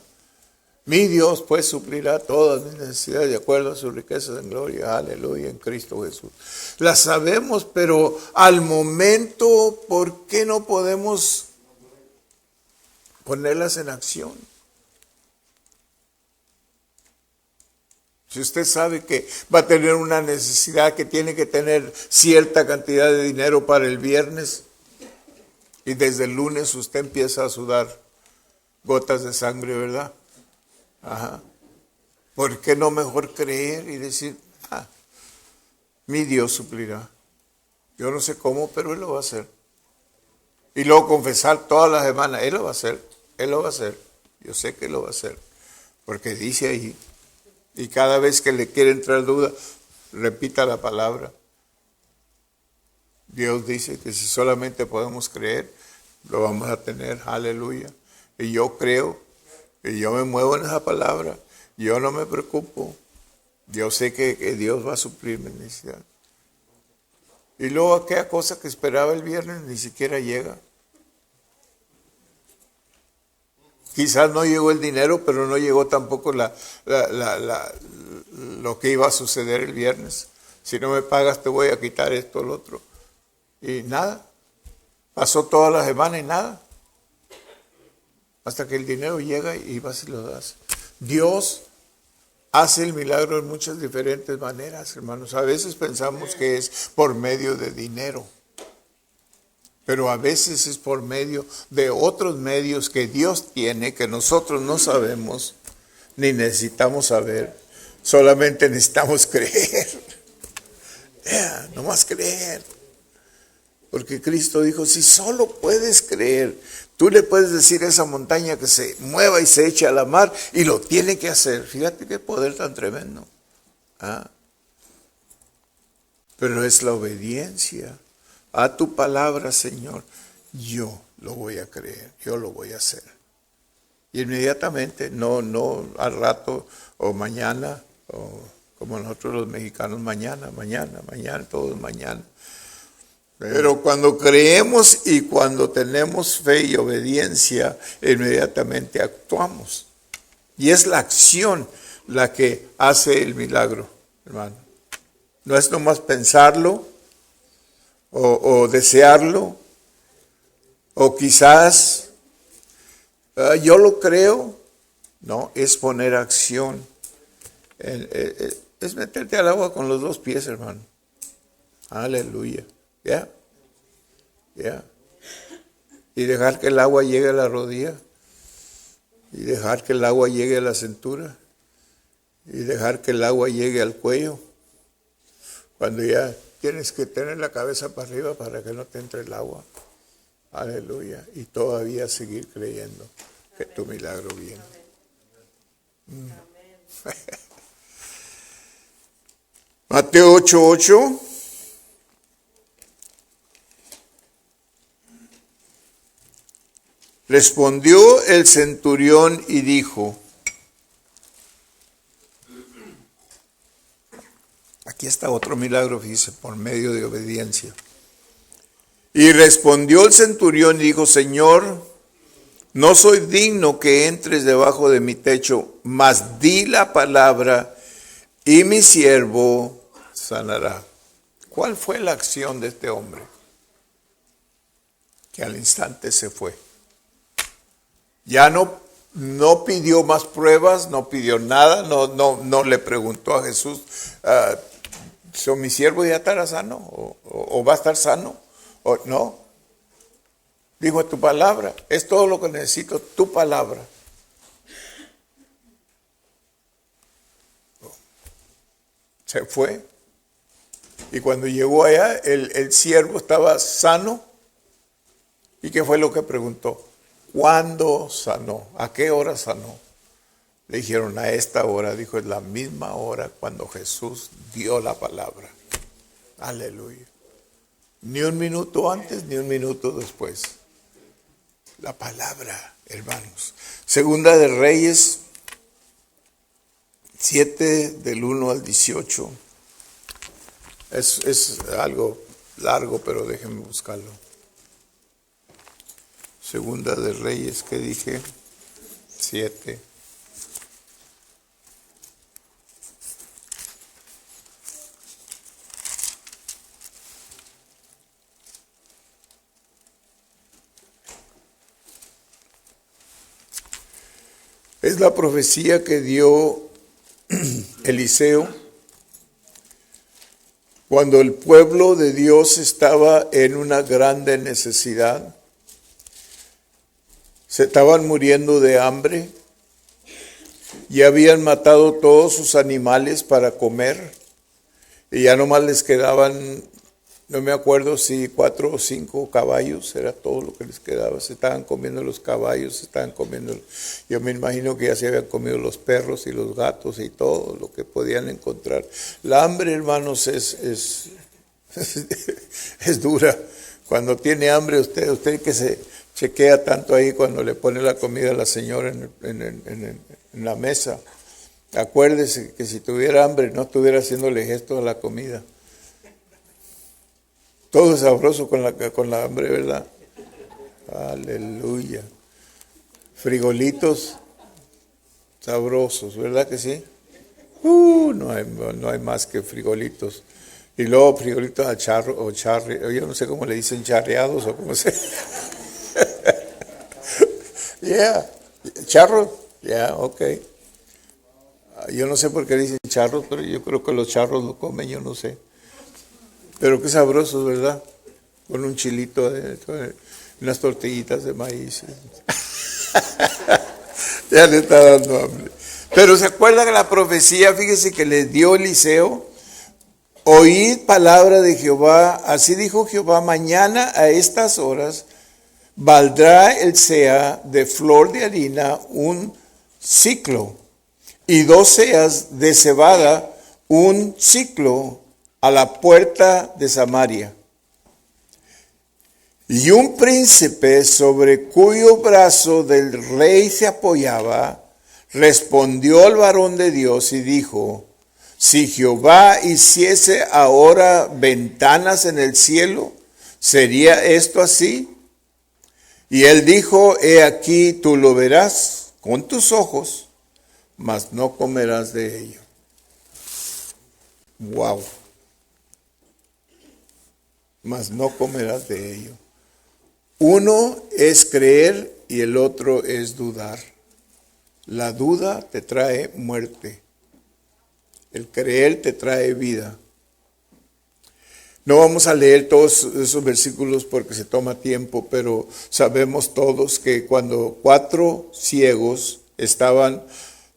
Mi Dios pues suplirá todas mis necesidades de acuerdo a sus riquezas en gloria, aleluya, en Cristo Jesús. Las sabemos, pero al momento, ¿por qué no podemos ponerlas en acción? Si usted sabe que va a tener una necesidad, que tiene que tener cierta cantidad de dinero para el viernes, y desde el lunes usted empieza a sudar gotas de sangre, ¿verdad? Ajá. ¿Por qué no mejor creer y decir, mi Dios suplirá. Yo no sé cómo, pero Él lo va a hacer. Y luego confesar todas las semanas, Él lo va a hacer, Él lo va a hacer. Yo sé que lo va a hacer, porque dice ahí. Y cada vez que le quiere entrar duda, repita la palabra. Dios dice que si solamente podemos creer, lo vamos a tener. Aleluya. Y yo creo, y yo me muevo en esa palabra. Yo no me preocupo. Yo sé que Dios va a suplir mi necesidad. Y luego aquella cosa que esperaba el viernes ni siquiera llega. Quizás no llegó el dinero, pero no llegó tampoco lo que iba a suceder el viernes. Si no me pagas te voy a quitar esto o lo otro. Y nada. Pasó toda la semana y nada. Hasta que el dinero llega y vas y lo das. Dios hace el milagro en muchas diferentes maneras, hermanos. A veces pensamos que es por medio de dinero, pero a veces es por medio de otros medios que Dios tiene, que nosotros no sabemos, ni necesitamos saber. Solamente necesitamos creer. Nomás creer. Porque Cristo dijo, si solo puedes creer, tú le puedes decir a esa montaña que se mueva y se eche a la mar y lo tiene que hacer. Fíjate qué poder tan tremendo. Pero es la obediencia a tu palabra, Señor. Yo lo voy a creer, yo lo voy a hacer. Y inmediatamente, no al rato o mañana, o como nosotros los mexicanos, mañana, todos mañana. Pero cuando creemos y cuando tenemos fe y obediencia, inmediatamente actuamos. Y es la acción la que hace el milagro, hermano. No es nomás pensarlo o desearlo o quizás yo lo creo. No, es poner acción. Es meterte al agua con los dos pies, hermano. Aleluya. ¿Ya? Y dejar que el agua llegue a la rodilla. Y dejar que el agua llegue a la cintura. Y dejar que el agua llegue al cuello. Cuando ya tienes que tener la cabeza para arriba para que no te entre el agua. Aleluya. Y todavía seguir creyendo que tu milagro viene. Mateo 8:8. Respondió el centurión y dijo, aquí está otro milagro, fíjese, por medio de obediencia. Y respondió el centurión y dijo, Señor, no soy digno que entres debajo de mi techo, mas di la palabra y mi siervo sanará. ¿Cuál fue la acción de este hombre? Que al instante se fue. Ya no pidió más pruebas, no pidió nada, no le preguntó a Jesús, ¿mi siervo ya estará sano? ¿O va a estar sano? ¿O no? Dijo, tu palabra, es todo lo que necesito, tu palabra. Se fue. Y cuando llegó allá, el siervo estaba sano. ¿Y qué fue lo que preguntó? ¿Cuándo sanó? ¿A qué hora sanó? Le dijeron, a esta hora. Dijo, es la misma hora cuando Jesús dio la palabra. Aleluya. Ni un minuto antes, ni un minuto después. La palabra, hermanos. Segunda de Reyes 7, del 1 al 18. Es algo largo, pero déjenme buscarlo. Segunda de Reyes, ¿qué dije? 7. Es la profecía que dio Eliseo cuando el pueblo de Dios estaba en una grande necesidad. Se estaban muriendo de hambre y habían matado todos sus animales para comer Y ya nomás les quedaban, no me acuerdo si 4 o 5 caballos, era todo lo que les quedaba. Se estaban comiendo los caballos, se estaban comiendo, yo me imagino que ya se habían comido los perros y los gatos y todo lo que podían encontrar. La hambre, hermanos, es dura. Cuando tiene hambre, usted que se chequea tanto ahí cuando le pone la comida a la señora en la mesa. Acuérdese que si tuviera hambre, no estuviera haciéndole gestos a la comida. Todo es sabroso con la hambre, ¿verdad? Aleluya. Frijolitos sabrosos, ¿verdad que sí? No hay más que frijolitos. Y luego frijolitos a charro o charri, yo no sé cómo le dicen, charreados o cómo se. Yeah, charro, yeah, okay. Yo no sé por qué dicen charros, pero yo creo que los charros lo comen, yo no sé. Pero qué sabrosos, ¿verdad? Con un chilito, unas tortillitas de maíz. Ya le está dando hambre. Pero ¿se acuerda que la profecía, fíjese que le dio Eliseo? Oíd palabra de Jehová, así dijo Jehová, mañana a estas horas valdrá el sea de flor de harina un siclo, y 2 seas de cebada un siclo a la puerta de Samaria. Y un príncipe sobre cuyo brazo del rey se apoyaba, respondió al varón de Dios y dijo, si Jehová hiciese ahora ventanas en el cielo, ¿sería esto así? Y él dijo, he aquí tú lo verás con tus ojos, mas no comerás de ello. Wow. Mas no comerás de ello. Uno es creer y el otro es dudar. La duda te trae muerte. El creer te trae vida. No vamos a leer todos esos versículos porque se toma tiempo, pero sabemos todos que cuando 4 ciegos estaban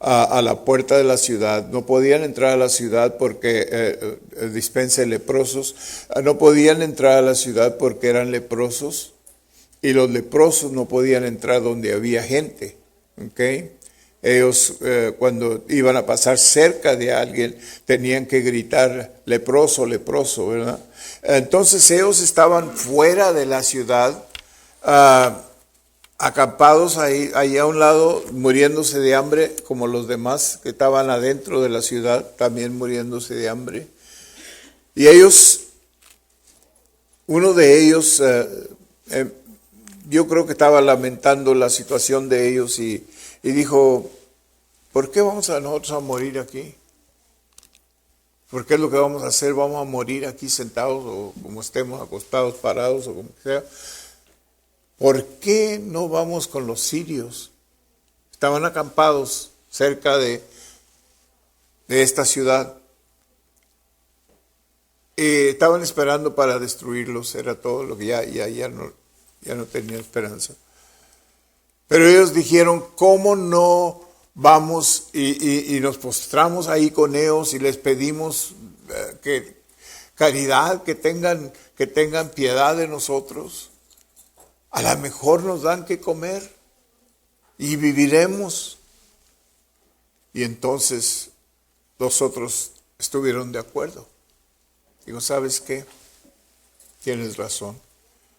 a la puerta de la ciudad, no podían entrar a la ciudad porque dispensa de leprosos, no podían entrar a la ciudad porque eran leprosos y los leprosos no podían entrar donde había gente, ¿ok? Ellos cuando iban a pasar cerca de alguien tenían que gritar leproso, leproso, ¿verdad? Entonces ellos estaban fuera de la ciudad, acampados ahí a un lado, muriéndose de hambre, como los demás que estaban adentro de la ciudad, también muriéndose de hambre. Y ellos, uno de ellos, yo creo que estaba lamentando la situación de ellos y dijo, ¿por qué vamos a nosotros a morir aquí? ¿Por qué es lo que vamos a hacer? ¿Vamos a morir aquí sentados o como estemos acostados, parados o como sea? ¿Por qué no vamos con los sirios? Estaban acampados cerca de esta ciudad. Estaban esperando para destruirlos, era todo lo que ya no tenía esperanza. Pero ellos dijeron, ¿cómo no vamos y nos postramos ahí con ellos y les pedimos que caridad, que tengan piedad de nosotros? A lo mejor nos dan que comer y viviremos. Y entonces los otros estuvieron de acuerdo. Digo, ¿sabes qué? Tienes razón.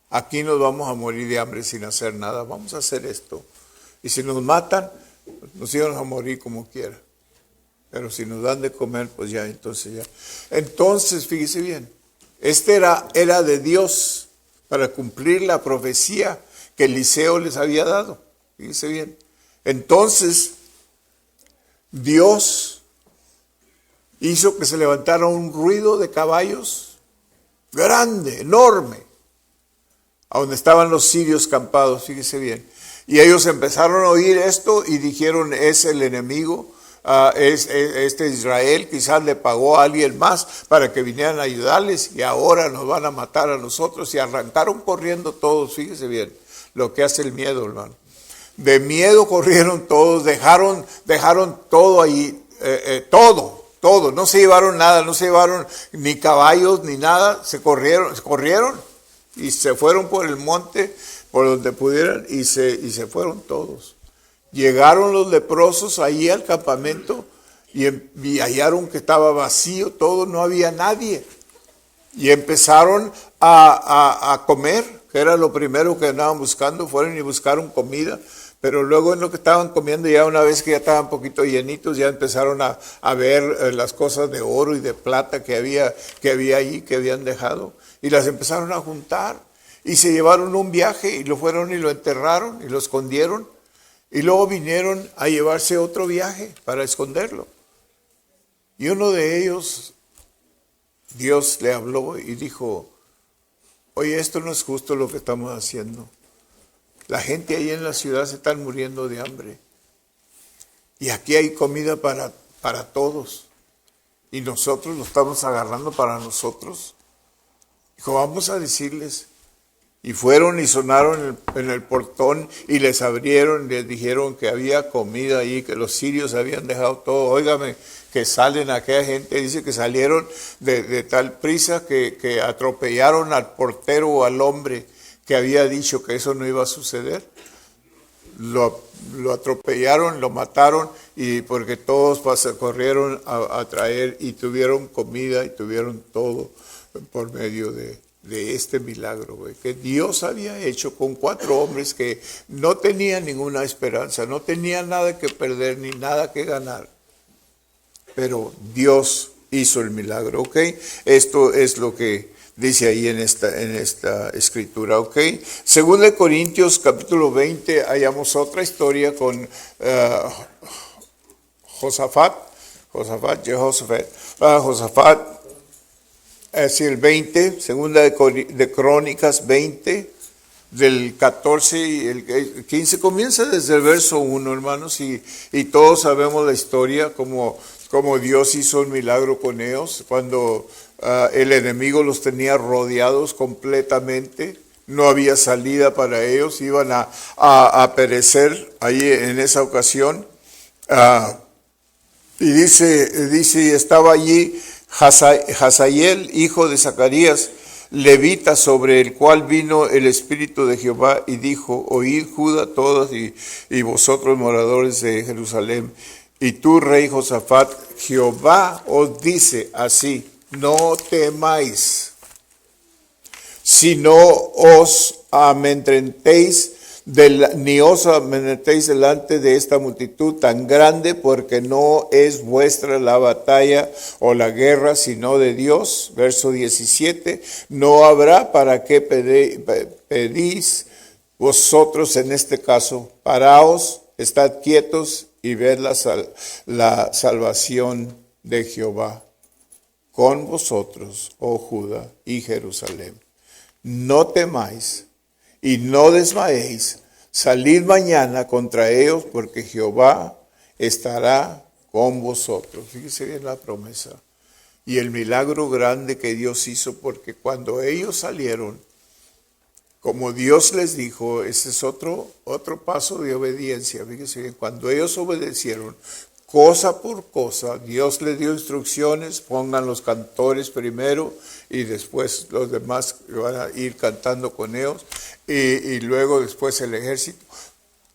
Aquí nos vamos a morir de hambre sin hacer nada. Vamos a hacer esto. Y si nos matan, nos íbamos a morir como quiera. Pero si nos dan de comer, pues ya, entonces ya. Entonces, fíjese bien, este era de Dios para cumplir la profecía que Eliseo les había dado. Fíjese bien. Entonces, Dios hizo que se levantara un ruido de caballos grande, enorme, a donde estaban los sirios campados, fíjese bien. Y ellos empezaron a oír esto y dijeron, es el enemigo, este Israel quizás le pagó a alguien más para que vinieran a ayudarles y ahora nos van a matar a nosotros. Y arrancaron corriendo todos, fíjese bien, lo que hace el miedo, hermano. De miedo corrieron todos, dejaron todo ahí, todo todo, no se llevaron nada, no se llevaron ni caballos ni nada, se corrieron y se fueron por el monte, por donde pudieran, y se fueron todos. Llegaron los leprosos ahí al campamento y hallaron que estaba vacío todo, no había nadie. Y empezaron a comer, que era lo primero que andaban buscando, fueron y buscaron comida. Pero luego en lo que estaban comiendo, ya una vez que ya estaban un poquito llenitos, ya empezaron a ver las cosas de oro y de plata que había allí, que habían dejado. Y las empezaron a juntar. Y se llevaron un viaje y lo fueron y lo enterraron y lo escondieron. Y luego vinieron a llevarse otro viaje para esconderlo. Y uno de ellos, Dios le habló y dijo, oye, esto no es justo lo que estamos haciendo. La gente ahí en la ciudad se están muriendo de hambre. Y aquí hay comida para todos. Y nosotros lo estamos agarrando para nosotros. Dijo, vamos a decirles. Y fueron y sonaron en el portón y les abrieron y les dijeron que había comida ahí, que los sirios habían dejado todo. Óigame, que salen aquella gente, dice que salieron de tal prisa que atropellaron al portero o al hombre que había dicho que eso no iba a suceder. Lo atropellaron, lo mataron, y porque todos corrieron a traer y tuvieron comida y tuvieron todo por medio de este milagro, que Dios había hecho con 4 hombres que no tenían ninguna esperanza, no tenían nada que perder ni nada que ganar. Pero Dios hizo el milagro, ¿ok? Esto es lo que dice ahí en esta escritura, ¿ok? Según de Corintios capítulo 20, hallamos otra historia con Josafat, es el 20, segunda de Crónicas 20, del 14 y el 15, comienza desde el verso 1, hermanos, y todos sabemos la historia, como Dios hizo un milagro con ellos, cuando el enemigo los tenía rodeados completamente, no había salida para ellos, iban a perecer ahí en esa ocasión. Y dice, estaba allí Hazael, hijo de Zacarías, levita, sobre el cual vino el Espíritu de Jehová y dijo, oíd Judá todos y vosotros moradores de Jerusalén, y tú, rey Josafat, Jehová os dice así, no temáis, sino os amedrentéis, ni os amedrentéis delante de esta multitud tan grande, porque no es vuestra la batalla o la guerra, sino de Dios. Verso 17, no habrá para qué pedís vosotros en este caso, paraos, estad quietos y ved la salvación de Jehová con vosotros, oh Judá y Jerusalén. No temáis y no desmayéis, salid mañana contra ellos, porque Jehová estará con vosotros. Fíjese bien la promesa y el milagro grande que Dios hizo, porque cuando ellos salieron, como Dios les dijo, ese es otro paso de obediencia. Fíjese bien, cuando ellos obedecieron, cosa por cosa, Dios les dio instrucciones, pongan los cantores primero y después los demás van a ir cantando con ellos, y luego después el ejército.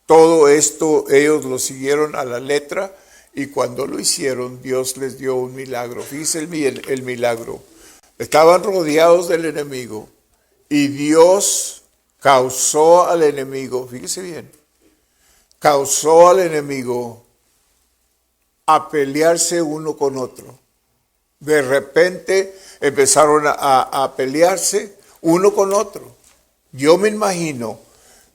Todo esto ellos lo siguieron a la letra, y cuando lo hicieron, Dios les dio un milagro. Fíjense el milagro. Estaban rodeados del enemigo y Dios causó al enemigo, fíjese bien, causó al enemigo a pelearse uno con otro. De repente empezaron a pelearse uno con otro. Yo me imagino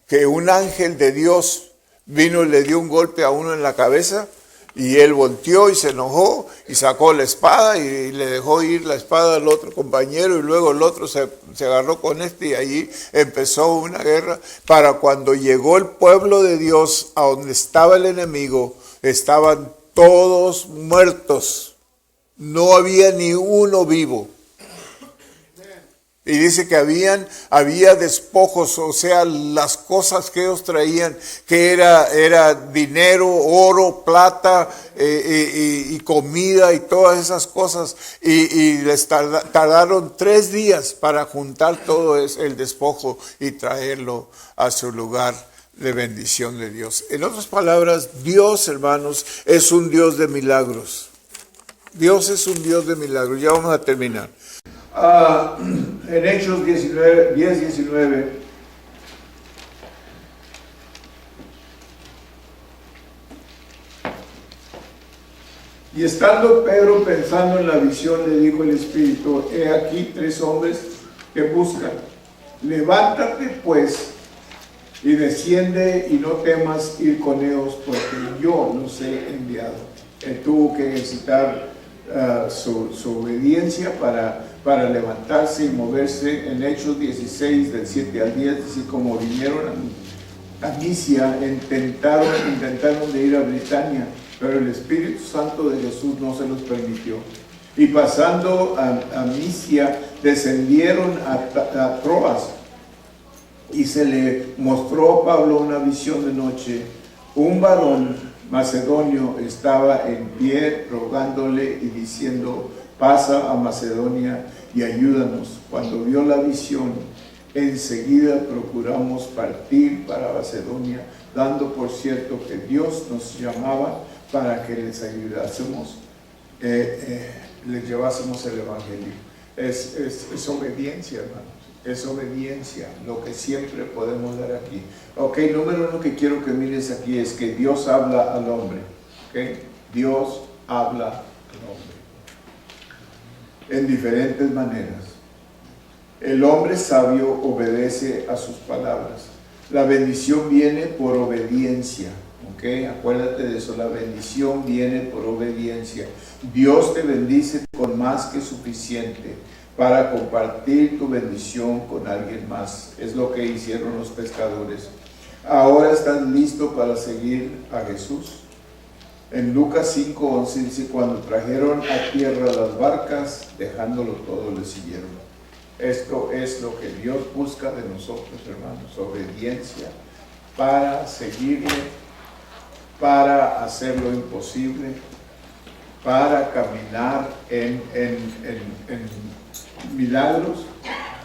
que un ángel de Dios vino y le dio un golpe a uno en la cabeza, y él volteó y se enojó y sacó la espada y le dejó ir la espada al otro compañero, y luego el otro se agarró con y allí empezó una guerra. Para cuando llegó el pueblo de Dios a donde estaba el enemigo, estaban todos muertos. No había ni uno vivo. Y dice que había despojos, o sea, las cosas que ellos traían, que era dinero, oro, plata, y comida y todas esas cosas. Y les tardaron 3 días para juntar todo el despojo y traerlo a su lugar de bendición de Dios. En otras palabras, Dios, hermanos, es un Dios de milagros. Dios es un Dios de milagros. Ya vamos a terminar. En Hechos 10:19, y estando Pedro pensando en la visión, le dijo el Espíritu: he aquí 3 hombres que buscan. Levántate pues y desciende y no temas ir con ellos, porque yo los he enviado. Él tuvo que ejercitar su obediencia para levantarse y moverse. En Hechos 16, del 7 al 10, así como vinieron a Misia, intentaron de ir a Britania, pero el Espíritu Santo de Jesús no se los permitió. Y pasando a Misia, descendieron a Troas, y se le mostró a Pablo una visión de noche. Un varón macedonio estaba en pie rogándole y diciendo: pasa a Macedonia y ayúdanos. Cuando vio la visión, enseguida procuramos partir para Macedonia, dando por cierto que Dios nos llamaba para que les ayudásemos, les llevásemos el Evangelio. Es obediencia, hermanos. Es obediencia, lo que siempre podemos dar aquí. Ok, número 1 que quiero que mires aquí es que Dios habla al hombre. Ok, Dios habla al hombre en diferentes maneras. El hombre sabio obedece a sus palabras. La bendición viene por obediencia. Ok, acuérdate de eso, la bendición viene por obediencia. Dios te bendice con más que suficiente para compartir tu bendición con alguien más. Es lo que hicieron los pescadores. Ahora estás listo para seguir a Jesús. En Lucas 5:11 dice: cuando trajeron a tierra las barcas, dejándolo todo, le siguieron. Esto es lo que Dios busca de nosotros, hermanos: obediencia para seguirle, para hacer lo imposible, para caminar en milagros,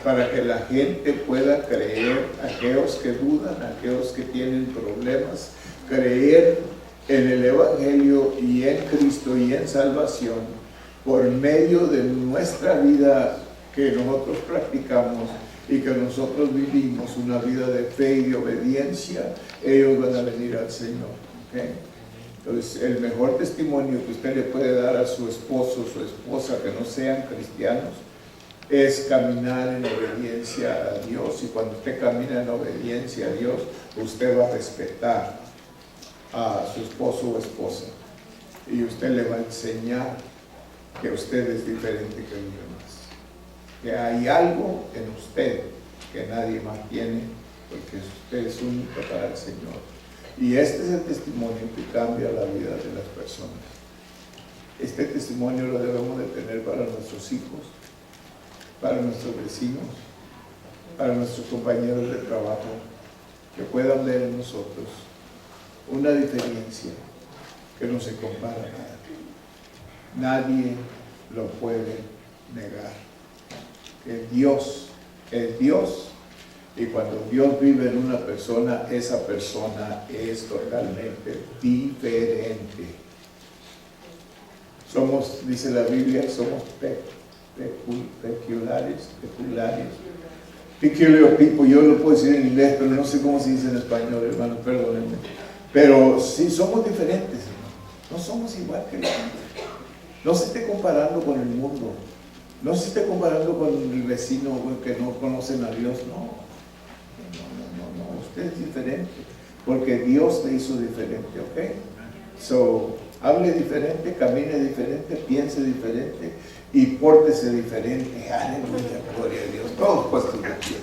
para que la gente pueda creer, aquellos que dudan, aquellos que tienen problemas, creer en el Evangelio y en Cristo y en salvación por medio de nuestra vida que nosotros practicamos y que nosotros vivimos una vida de fe y de obediencia. Ellos van a venir al Señor. ¿Okay? Entonces, el mejor testimonio que usted le puede dar a su esposo o su esposa que no sean cristianos es caminar en obediencia a Dios. Y cuando usted camina en obediencia a Dios, usted va a respetar a su esposo o esposa, y usted le va a enseñar que usted es diferente que los demás, que hay algo en usted que nadie más tiene, porque usted es único para el Señor. Y este es el testimonio que cambia la vida de las personas. Este testimonio lo debemos de tener para nuestros hijos, para nuestros vecinos, para nuestros compañeros de trabajo, que puedan ver en nosotros una diferencia que no se compara a nada. Nadie lo puede negar. Que Dios es Dios, y cuando Dios vive en una persona, esa persona es totalmente diferente. Somos, dice la Biblia, somos peculiares. Peculiar people, yo lo puedo decir en inglés, pero no sé cómo se dice en español, hermano, perdónenme. Pero sí somos diferentes, hermano. No somos igual que la gente. No se esté comparando con el mundo. No se esté comparando con el vecino que no conocen a Dios. No. Usted es diferente, porque Dios te hizo diferente, ¿ok? So, hable diferente, camine diferente, piense diferente y pórtese diferente. Aleluya, gloria a Dios. Todos puestos de pie.